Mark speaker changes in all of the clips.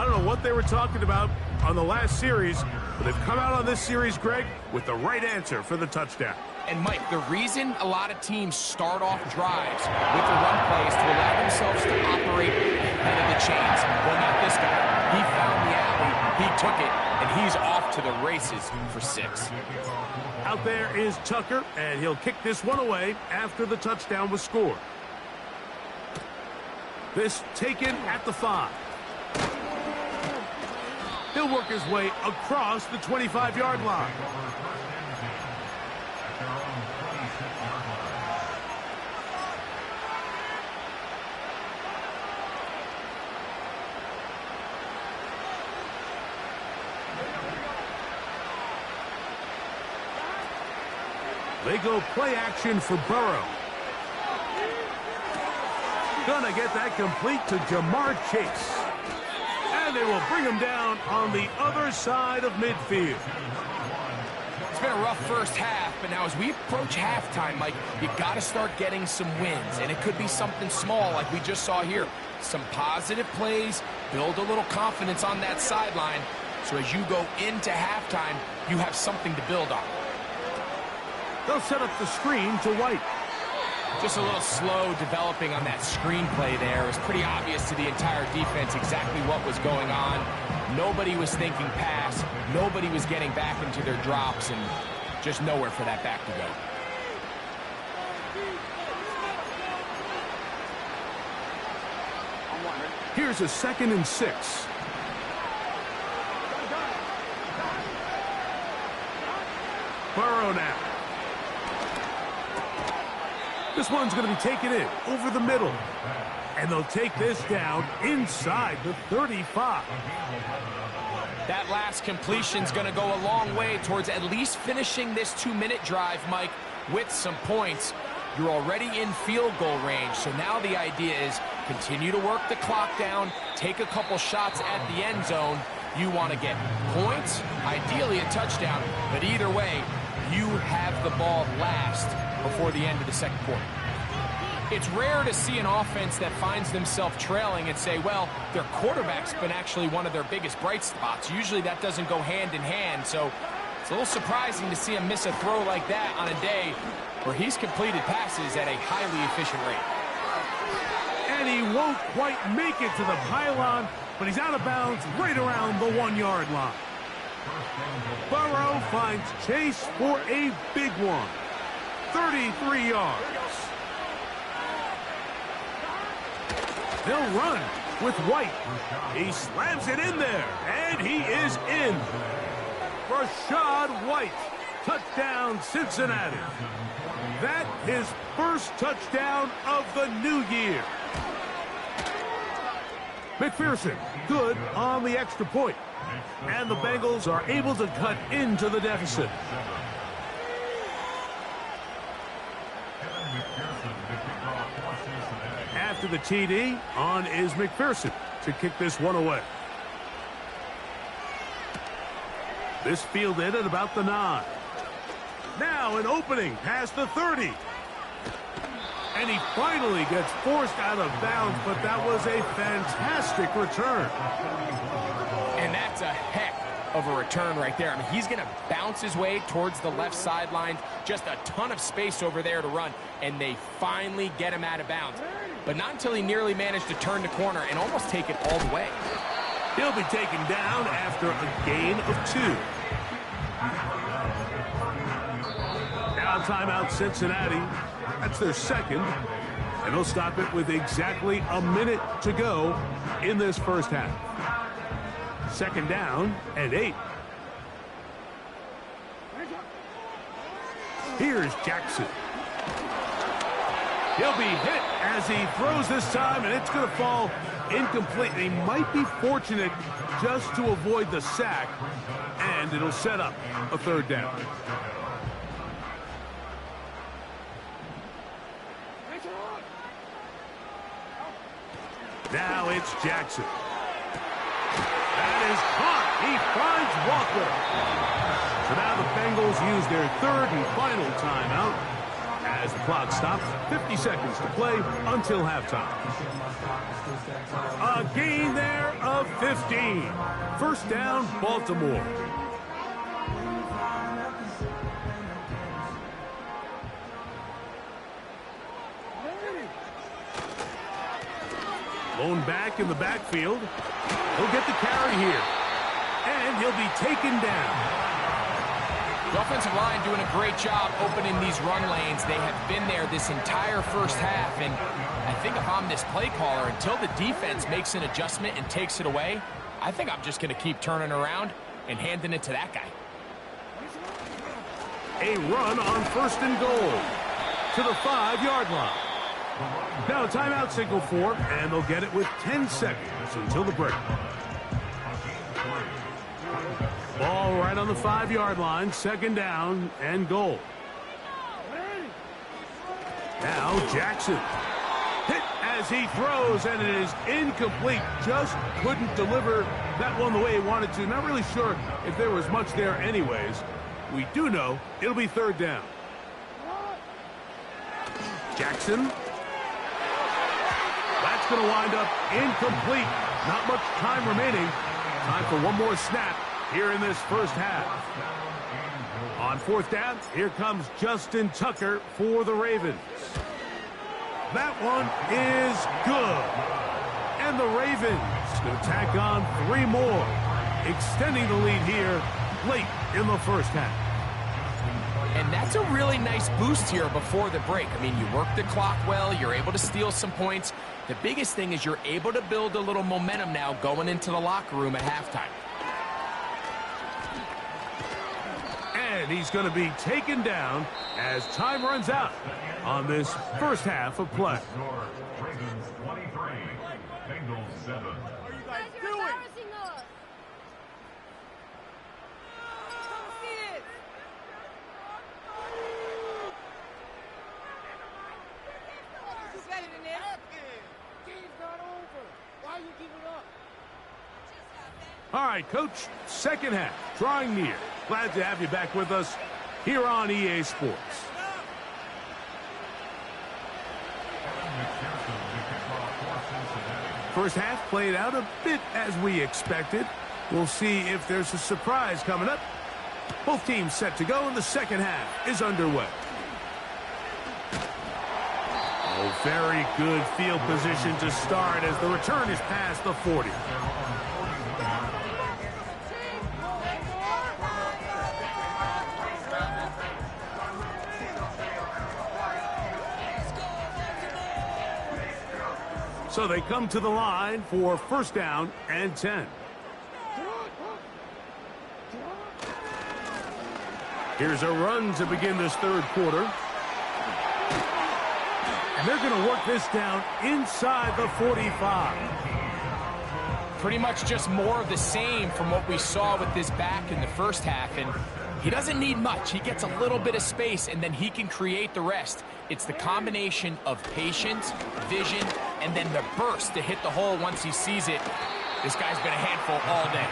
Speaker 1: don't know what they were talking about on the last series, but they've come out on this series, Greg, with the right answer for the touchdown.
Speaker 2: And, Mike, the reason a lot of teams start off drives with the run plays to allow themselves to operate ahead of the chains. Well, not this guy. He found the alley, he took it, and he's off to the races for 6.
Speaker 1: Out there is Tucker, and he'll kick this one away after the touchdown was scored. This taken at the 5. He'll work his way across the 25-yard line. They go play action for Burrow. Gonna get that complete to Jamar Chase. And they will bring him down on the other side of midfield.
Speaker 2: It's been a rough first half, but now as we approach halftime, Mike, you got to start getting some wins. And it could be something small like we just saw here. Some positive plays, build a little confidence on that sideline. So as you go into halftime, you have something to build on.
Speaker 1: They'll set up the screen to White.
Speaker 2: Just a little slow developing on that screenplay there. It was pretty obvious to the entire defense exactly what was going on. Nobody was thinking pass. Nobody was getting back into their drops, and just nowhere for that back to go.
Speaker 1: Here's a 2nd and 6. Burrow now. This one's going to be taken in over the middle. And they'll take this down inside the 35.
Speaker 2: That last completion's going to go a long way towards at least finishing this 2-minute drive, Mike, with some points. You're already in field goal range, so now the idea is continue to work the clock down, take a couple shots at the end zone. You want to get points, ideally a touchdown, but either way, you have the ball last before the end of the second quarter. It's rare to see an offense that finds themselves trailing and say, well, their quarterback's been actually one of their biggest bright spots. Usually that doesn't go hand in hand, so it's a little surprising to see him miss a throw like that on a day where he's completed passes at a highly efficient rate.
Speaker 1: And he won't quite make it to the pylon, but he's out of bounds right around the 1-yard line. Burrow finds Chase for a big one. 33 yards. They'll run with White. He slams it in there, and he is in. Rachaad White, touchdown Cincinnati. That his first touchdown of the new year. McPherson, good on the extra point. And the Bengals are able to cut into the deficit. After the TD, on is McPherson to kick this one away. This fielded at about the 9. Now an opening past the 30. And he finally gets forced out of bounds, but that was a fantastic return.
Speaker 2: And that's a heck of a return right there. I mean, he's going to bounce his way towards the left sideline. Just a ton of space over there to run. And they finally get him out of bounds. But not until he nearly managed to turn the corner and almost take it all the way.
Speaker 1: He'll be taken down after a gain of 2. Now timeout Cincinnati. That's their second. And they'll stop it with exactly a minute to go in this first half. 2nd down and 8. Here's Jackson. He'll be hit as he throws this time, and it's going to fall incomplete. He might be fortunate just to avoid the sack, and it'll set up a 3rd down. Now it's Jackson. That is caught. He finds Walker. So now the Bengals use their 3rd and final timeout As the clock stops, 50 seconds to play until halftime. A gain there of 15. First down, Baltimore. Lone back in the backfield. He'll get the carry here. And he'll be taken down.
Speaker 2: The offensive line doing a great job opening these run lanes. They have been there this entire first half. And I think if I'm this play caller, until the defense makes an adjustment and takes it away, I think I'm just going to keep turning around and handing it to that guy.
Speaker 1: A run on 1st and goal to the 5-yard line. Now a timeout signal for, and they'll get it with 10 seconds until the break. Ball right on the 5-yard line, 2nd down and goal. Now Jackson. Hit as he throws, and it is incomplete. Just couldn't deliver that one the way he wanted to. Not really sure if there was much there anyways. We do know it'll be 3rd down. Jackson. That's going to wind up incomplete. Not much time remaining. Time for one more snap here in this first half. On 4th down, here comes Justin Tucker for the Ravens. That one is good. And the Ravens going to tack on 3 more, extending the lead here late in the first half.
Speaker 2: And that's a really nice boost here before the break. I mean, you work the clock well, you're able to steal some points. The biggest thing is you're able to build a little momentum now going into the locker room at halftime.
Speaker 1: And he's going to be taken down as time runs out on this first half of play.
Speaker 3: Ravens 23, Bengals 7.
Speaker 4: What are you guys doing? Embarrassing us. Come see this. You better than this. Game's not over. Why you give it up?
Speaker 1: All right, Coach, second half, drawing near. Glad to have you back with us here on EA Sports. First half played out a bit as we expected. We'll see if there's a surprise coming up. Both teams set to go, and the second half is underway. Oh, very good field position to start as the return is past the 40. So they come to the line for 1st down and 10. Here's a run to begin this 3rd quarter. And they're going to work this down inside the 45.
Speaker 2: Pretty much just more of the same from what we saw with this back in the first half. And he doesn't need much. He gets a little bit of space, and then he can create the rest. It's the combination of patience, vision, and then the burst to hit the hole once he sees it. This guy's been a handful all day.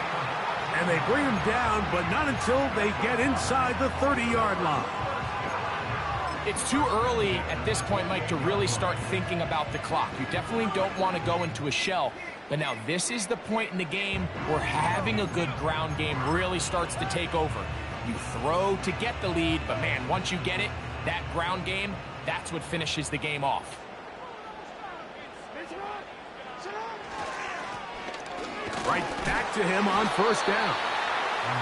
Speaker 1: And they bring him down, but not until they get inside the 30-yard line.
Speaker 2: It's too early at this point, Mike, to really start thinking about the clock. You definitely don't want to go into a shell. But now this is the point in the game where having a good ground game really starts to take over. You throw to get the lead, but man, once you get it, that ground game, that's what finishes the game off.
Speaker 1: Right back to him on 1st down.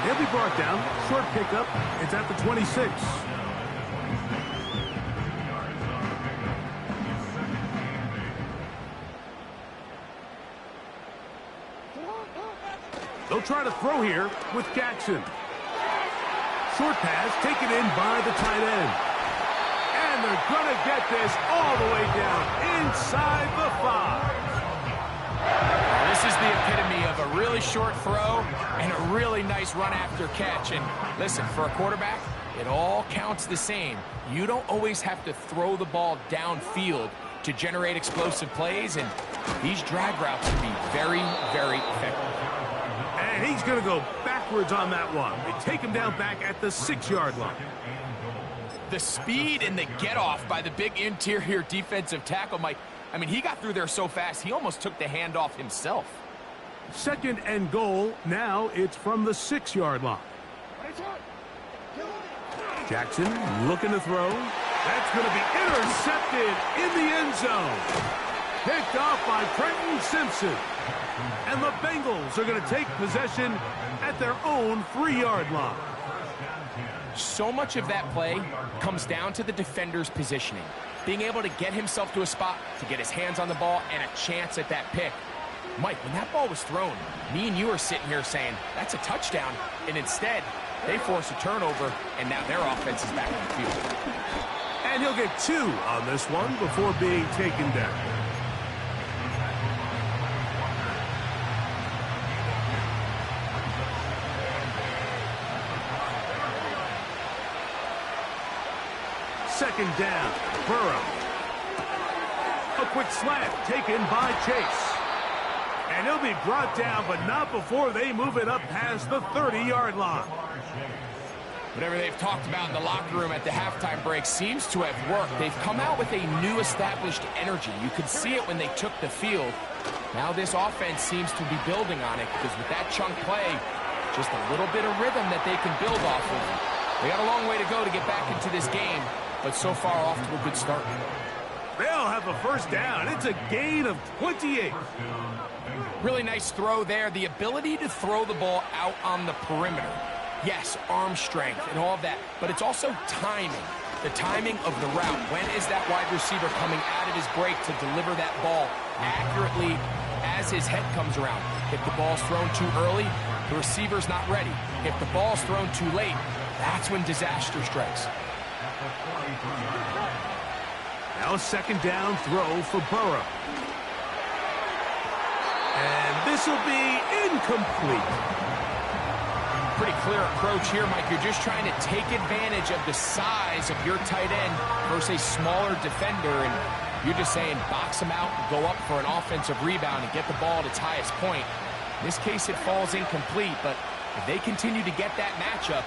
Speaker 1: He'll be brought down. Short pickup. It's at the 26. They'll try to throw here with Jackson. Short pass taken in by the tight end. And they're going to get this all the way down inside the 5.
Speaker 2: This is the epitome of a really short throw and a really nice run after catch. And listen, for a quarterback, it all counts the same. You don't always have to throw the ball downfield to generate explosive plays, and these drag routes can be very, very effective.
Speaker 1: And he's going to go backwards on that one. They take him down back at the 6-yard line.
Speaker 2: The speed and the get-off by the big interior defensive tackle, Mike. I mean, he got through there so fast, he almost took the handoff himself.
Speaker 1: 2nd and goal. Now it's from the 6-yard line. Jackson looking to throw. That's going to be intercepted in the end zone. Picked off by Trenton Simpson. And the Bengals are going to take possession at their own 3-yard line.
Speaker 2: So much of that play comes down to the defender's positioning. Being able to get himself to a spot, to get his hands on the ball, and a chance at that pick. Mike, when that ball was thrown, me and you are sitting here saying, that's a touchdown. And instead, they force a turnover, and now their offense is back on the field.
Speaker 1: And he'll get 2 on this one before being taken down. Second down, Burrow. A quick slant taken by Chase. And he'll be brought down, but not before they move it up past the 30-yard line.
Speaker 2: Whatever they've talked about in the locker room at the halftime break seems to have worked. They've come out with a new established energy. You could see it when they took the field. Now this offense seems to be building on it because with that chunk play, just a little bit of rhythm that they can build off of. They got a long way to go to get back into this game, but so far off to a good start.
Speaker 1: They'll have a first down. It's a gain of 28.
Speaker 2: Really nice throw there. The ability to throw the ball out on the perimeter. Yes, arm strength and all of that, but it's also timing. The timing of the route. When is that wide receiver coming out of his break to deliver that ball accurately as his head comes around? If the ball's thrown too early, the receiver's not ready. If the ball's thrown too late, that's when disaster strikes.
Speaker 1: Now a second down throw for Burrow. And this will be incomplete.
Speaker 2: Pretty clear approach here, Mike. You're just trying to take advantage of the size of your tight end versus a smaller defender, and you're just saying box him out, go up for an offensive rebound, and get the ball at its highest point. In this case, it falls incomplete, but if they continue to get that matchup,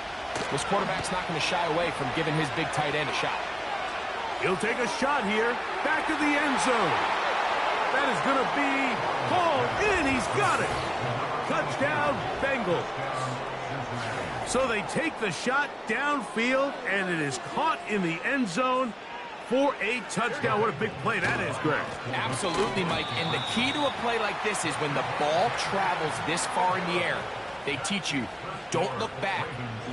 Speaker 2: this quarterback's not going to shy away from giving his big tight end a shot.
Speaker 1: He'll take a shot here, back of the end zone. That is going to be hauled in. He's got it. Touchdown, Bengals. So they take the shot downfield, and it is caught in the end zone for a touchdown. What a big play that is, Greg.
Speaker 2: Absolutely, Mike. And the key to a play like this is when the ball travels this far in the air, they teach you, don't look back,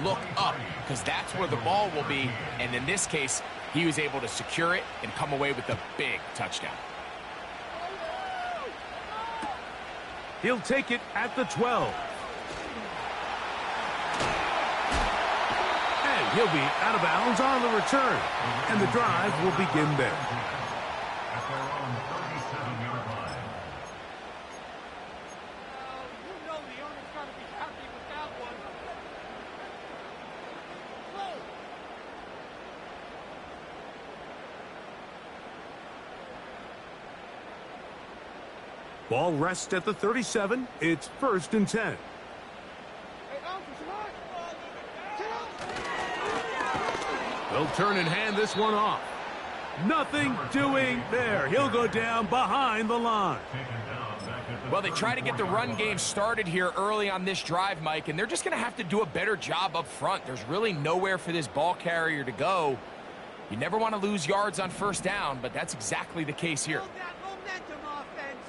Speaker 2: look up, because that's where the ball will be. And in this case, he was able to secure it and come away with a big touchdown.
Speaker 1: He'll take it at the 12. And he'll be out of bounds on the return. And the drive will begin there.
Speaker 3: At their own 37-yard line.
Speaker 4: You know the owner's got to be happy with that one. Whoa.
Speaker 1: Ball rests at the 37. It's 1st and 10.
Speaker 4: Hey, Alfred,
Speaker 1: They'll turn and hand this one off. Nothing doing there. He'll go down behind the line.
Speaker 2: Well, they try to get the run game started here early on this drive, Mike, and they're just going to have to do a better job up front. There's really nowhere for this ball carrier to go. You never want to lose yards on first down, but that's exactly the case here.
Speaker 4: Build that momentum offense.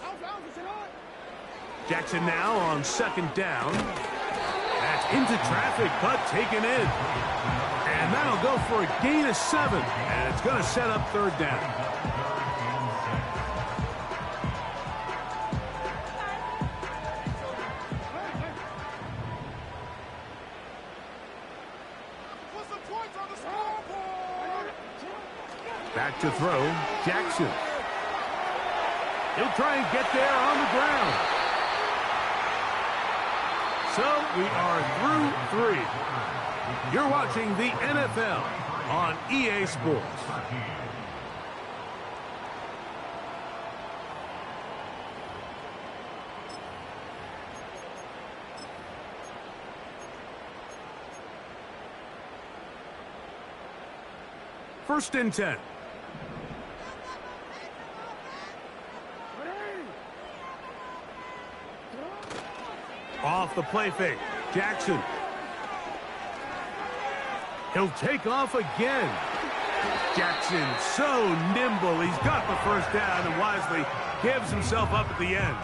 Speaker 1: Jackson now on 2nd down. That's into traffic, but taken in. And that'll go for a gain of 7. And it's going to set up 3rd down.
Speaker 4: Put some points on the scoreboard.
Speaker 1: Back to throw, Jackson. He'll try and get there on the ground. So we are through 3. You're watching the NFL on EA Sports. 1st and 10. Off the play fake. Jackson. He'll take off again. Jackson, so nimble. He's got the 1st down and wisely gives himself up at the end.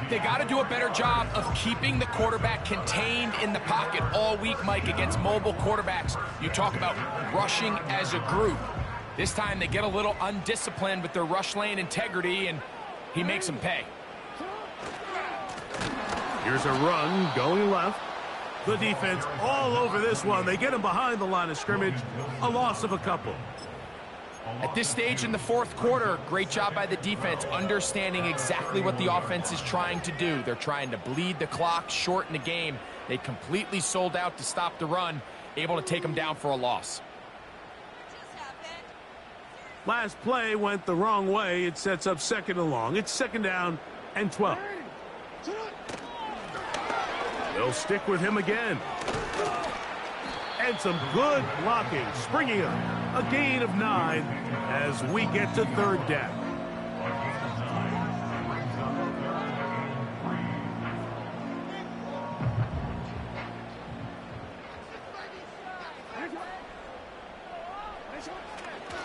Speaker 2: They got to do a better job of keeping the quarterback contained in the pocket all week, Mike, against mobile quarterbacks. You talk about rushing as a group. This time they get a little undisciplined with their rush lane integrity, and he makes them pay.
Speaker 1: Here's a run going left. The defense all over this one. They get him behind the line of scrimmage. A loss of a couple.
Speaker 2: At this stage in the 4th quarter, great job by the defense, understanding exactly what the offense is trying to do. They're trying to bleed the clock, shorten the game. They completely sold out to stop the run, able to take them down for a loss.
Speaker 1: Last play went the wrong way. It sets up 2nd and long. It's 2nd down and 12. They'll stick with him again. And some good blocking, springing up. A gain of 9 as we get to 3rd down.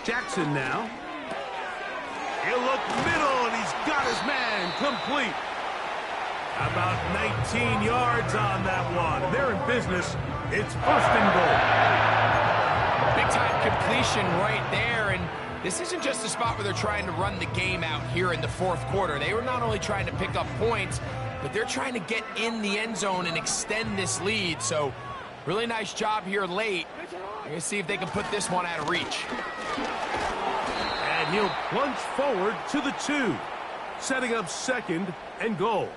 Speaker 1: Jackson now. He'll look middle, and he's got his man complete. About 19 yards on that one. They're in business. It's 1st and goal.
Speaker 2: Big-time completion right there, and this isn't just a spot where they're trying to run the game out here in the 4th quarter. They were not only trying to pick up points, but they're trying to get in the end zone and extend this lead. So, really nice job here late. We're going to see if they can put this one out of reach.
Speaker 1: And he'll plunge forward to the 2, setting up 2nd and goal.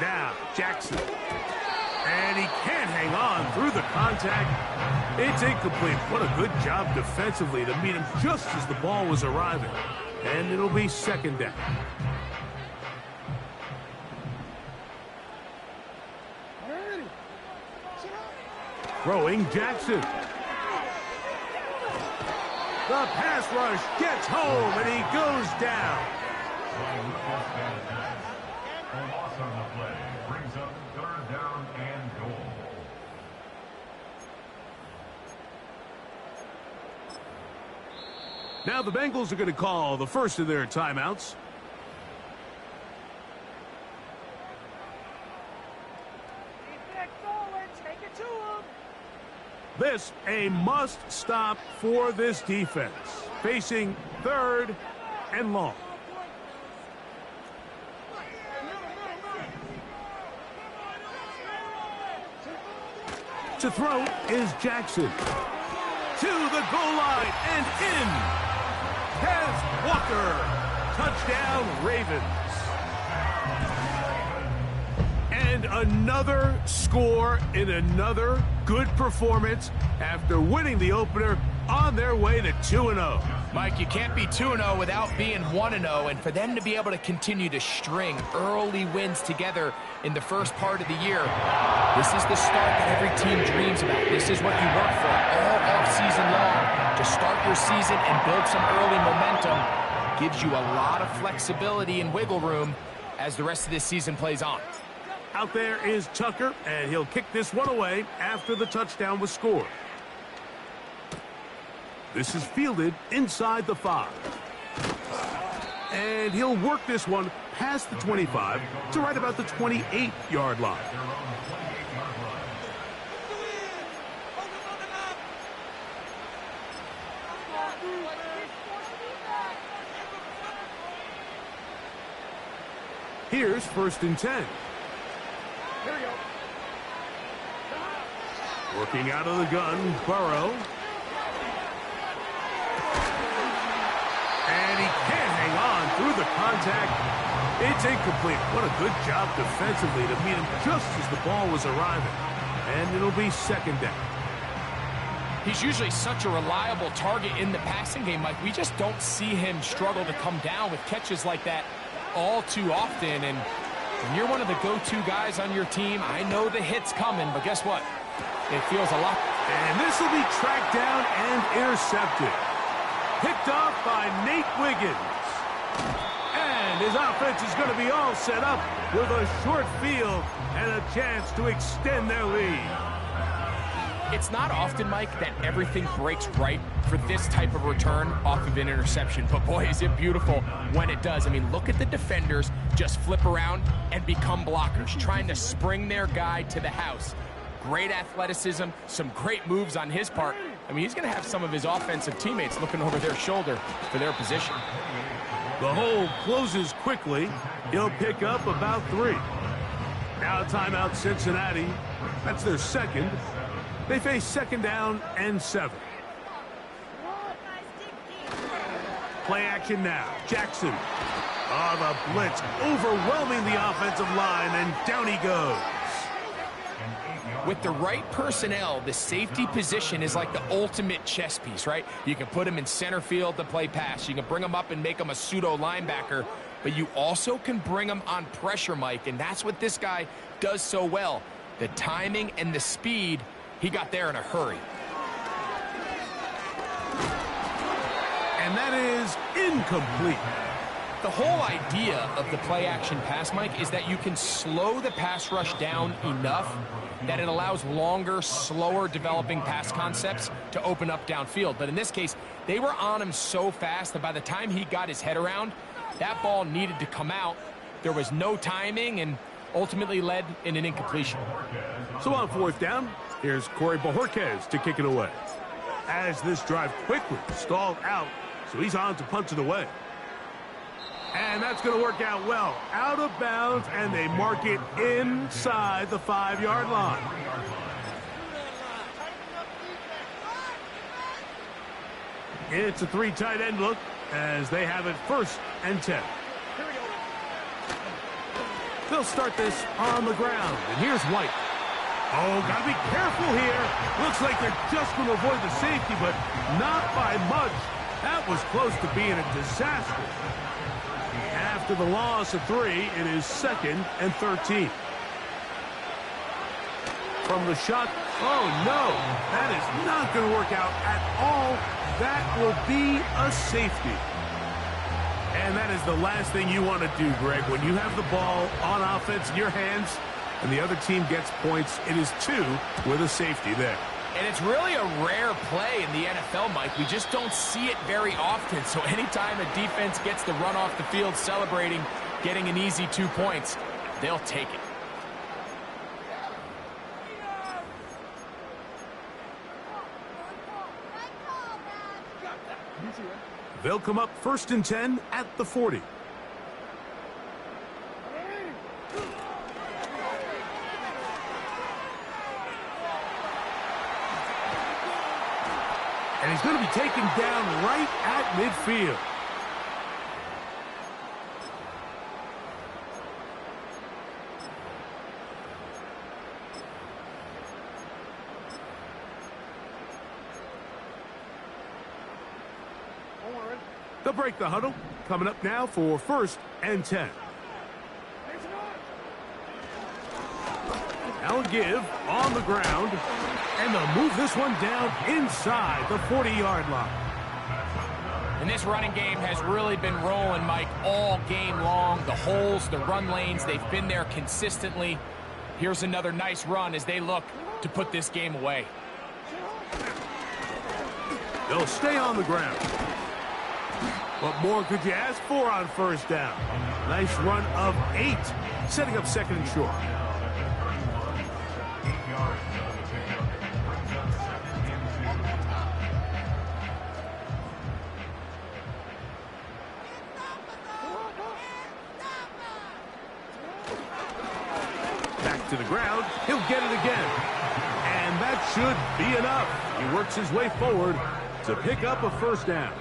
Speaker 1: Now, Jackson. And he can't hang on through the contact. It's incomplete. What a good job defensively to meet him just as the ball was arriving. And it'll be 2nd down. Throwing Jackson. The pass rush gets home, and he goes down.
Speaker 3: A loss on the play brings up 3rd down and goal.
Speaker 1: Now the Bengals are going to call the first of their timeouts. This a must stop for this defense. Facing 3rd and long. To throw is Jackson. To the goal line and in. Kez Walker. Touchdown, Ravens. And another score in another good performance after winning the opener on their way to 2-0.
Speaker 2: Mike, you can't be 2-0 without being 1-0, and for them to be able to continue to string early wins together in the first part of the year, this is the start that every team dreams about. This is what you work for all offseason long, to start your season and build some early momentum. Gives you a lot of flexibility and wiggle room as the rest of this season plays on.
Speaker 1: Out there is Tucker, and he'll kick this one away after the touchdown was scored. This is fielded inside the 5. And he'll work this one past the 25 to right about the 28-yard line. Here's 1st and 10. Working out of the gun, Burrow. And he can't hang on through the contact. It's incomplete. What a good job defensively to meet him just as the ball was arriving. And it'll be 2nd down.
Speaker 2: He's usually such a reliable target in the passing game, Mike. We just don't see him struggle to come down with catches like that all too often. And when you're one of the go-to guys on your team, I know the hit's coming, but guess what? It feels a lot.
Speaker 1: And this will be tracked down and intercepted. Picked off by Nate Wiggins. And his offense is going to be all set up with a short field and a chance to extend their lead.
Speaker 2: It's not often, Mike, that everything breaks right for this type of return off of an interception. But boy, is it beautiful when it does. I mean, look at the defenders just flip around and become blockers, trying to spring their guy to the house. Great athleticism, some great moves on his part. I mean, he's going to have some of his offensive teammates looking over their shoulder for their position.
Speaker 1: The hole closes quickly. He'll pick up about 3. Now timeout Cincinnati. That's their second. They face second down and 7. Play action now. Jackson. Oh, the blitz overwhelming the offensive line, and down he goes.
Speaker 2: With the right personnel, the safety position is like the ultimate chess piece, right? You can put him in center field to play pass. You can bring him up and make him a pseudo linebacker, but you also can bring him on pressure, Mike, and that's what this guy does so well. The timing and the speed, he got there in a hurry.
Speaker 1: And that is incomplete.
Speaker 2: The whole idea of the play-action pass, Mike, is that you can slow the pass rush down enough that it allows longer, slower developing pass concepts to open up downfield. But in this case, they were on him so fast that by the time he got his head around, that ball needed to come out. There was no timing and ultimately led in an incompletion.
Speaker 1: So on 4th down, here's Corey Bojorquez to kick it away. As this drive quickly stalled out, so he's on to punch it away. And that's going to work out well. Out of bounds, and they mark it inside the 5-yard line. It's a 3 tight end look as they have it 1st and 10. They'll start this on the ground, and here's White. Oh, got to be careful here. Looks like they're just going to avoid the safety, but not by much. That was close to being a disaster. After the loss of 3, it is 2nd and 13. From the shot, oh no, that is not going to work out at all. That will be a safety. And that is the last thing you want to do, Greg. When you have the ball on offense in your hands and the other team gets points, it is 2 with a safety there.
Speaker 2: And it's really a rare play in the NFL, Mike. We just don't see it very often. So anytime a defense gets to run off the field celebrating, getting an easy 2 points, they'll take it.
Speaker 1: They'll come up 1st and 10 at the 40. And he's going to be taken down right at midfield. They'll break the huddle. Coming up now for 1st and 10. Now a give on the ground. And they'll move this one down inside the 40-yard line.
Speaker 2: And this running game has really been rolling, Mike, all game long. The holes, the run lanes, they've been there consistently. Here's another nice run as they look to put this game away.
Speaker 1: They'll stay on the ground. What more could you ask for on 1st down? Nice run of 8, setting up 2nd and short. Back to the ground. He'll get it again. And that should be enough. He works his way forward to pick up a 1st down.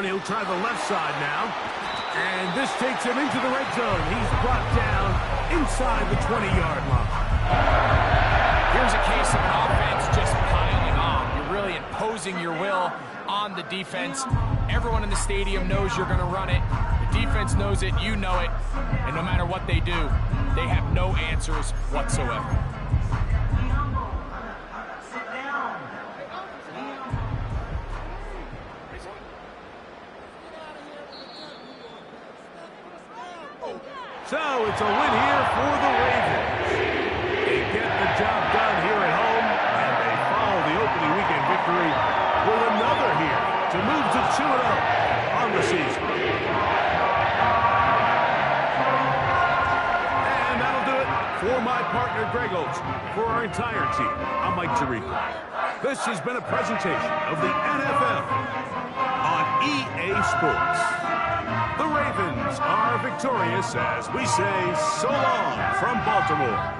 Speaker 1: run. He'll try the left side now. And this takes him into the red zone. He's brought down inside the 20-yard line.
Speaker 2: Here's a case of an offense just piling on. You're really imposing your will on the defense. Everyone in the stadium knows you're going to run it. The defense knows it, you know it. And no matter what they do, they have no answers whatsoever.
Speaker 1: So it's a win here for the Ravens. They get the job done here at home, and they follow the opening weekend victory with another here to move to 2-0 on the season. And that'll do it for my partner Greg Olson. For our entire team, I'm Mike Tirico. This has been a presentation of the NFL on EA Sports. The Ravens are victorious as we say so long from Baltimore.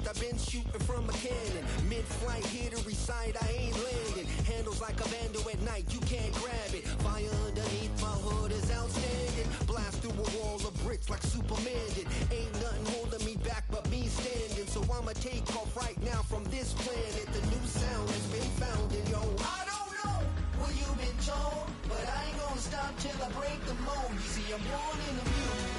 Speaker 5: I've been shooting from a cannon. Mid-flight, here to recite, I ain't landing. Handles like a vandal at night, you can't grab it. Fire underneath my hood is outstanding. Blast through a wall of bricks like Superman did. Ain't nothing holding me back but me standing. So I'ma take off right now from this planet. The new sound has been founded, yo. I don't know what you've been told, but I ain't gonna stop till I break the mold. You see, I'm born in the music.